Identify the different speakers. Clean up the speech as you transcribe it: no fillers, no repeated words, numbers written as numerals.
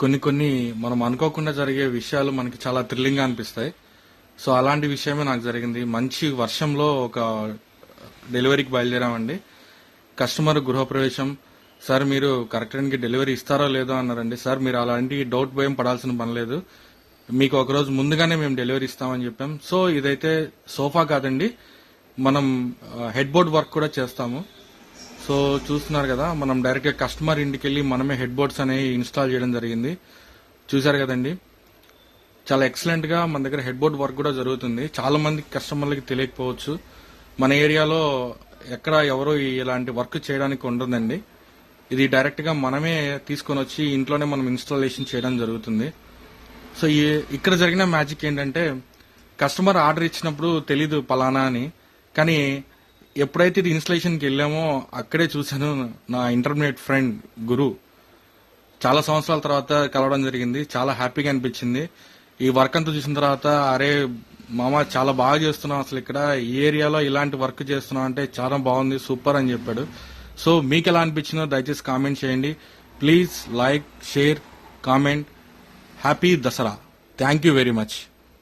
Speaker 1: కొన్ని కొన్ని మనం అనుకోకుండా జరిగే విషయాలు మనకి చాలా థ్రిల్లింగ్ గా అనిపిస్తాయి. సో అలాంటి విషయమే నాకు జరిగింది. మంచి వర్షంలో ఒక డెలివరీకి బయలుదేరామండి. కస్టమర్ గృహప్రవేశం. సార్ మీరు కరెక్ట్ టైంకి డెలివరీ ఇస్తారో లేదో అన్నారండి. సార్ మీరు అలాంటి డౌట్ భయం పడాల్సిన పని లేదు, మీకు ఒక రోజు ముందుగానే మేము డెలివరీ ఇస్తామని చెప్పాం. సో ఇదైతే సోఫా కాదండి, మనం హెడ్ బోర్డ్ వర్క్ కూడా చేస్తాము. సో చూస్తున్నారు కదా, మనం డైరెక్ట్ గా కస్టమర్ ఇంటికి వెళ్ళి మనమే హెడ్ బోర్డ్స్ అనేవి ఇన్స్టాల్ చేయడం జరిగింది. చూసారు కదండి, చాలా ఎక్సలెంట్ గా మన దగ్గర హెడ్ బోర్డ్ వర్క్ కూడా జరుగుతుంది. చాలా మంది కస్టమర్లకి తెలియకపోవచ్చు, మన ఏరియాలో ఎక్కడ ఎవరు ఇలాంటి వర్క్ చేయడానికి ఉండదండి. ఇది డైరెక్ట్ గా మనమే తీసుకొని వచ్చి ఇంట్లోనే మనం ఇన్స్టాలేషన్ చేయడం జరుగుతుంది. సో ఇక్కడ జరిగిన మ్యాజిక్ ఏంటంటే, కస్టమర్ ఆర్డర్ ఇచ్చినప్పుడు తెలీదు పలానా అని, కానీ ఎప్పుడైతే ఇది ఇన్స్టలేషన్కి వెళ్ళామో అక్కడే చూశాను నా ఇంటర్మీడియట్ ఫ్రెండ్ గురు. చాలా సంవత్సరాల తర్వాత కలవడం జరిగింది, చాలా హ్యాపీగా అనిపించింది. ఈ వర్క్ అంతా చూసిన తర్వాత, అరే మామ చాలా బాగా చేస్తున్నాం, అసలు ఇక్కడ ఈ ఏరియాలో ఇలాంటి వర్క్ చేస్తున్నాం అంటే చాలా బాగుంది, సూపర్ అని చెప్పాడు. సో మీకు ఎలా అనిపించిందో దయచేసి కామెంట్ చేయండి. Please like, share, comment. Happy Dasara. Thank you very much.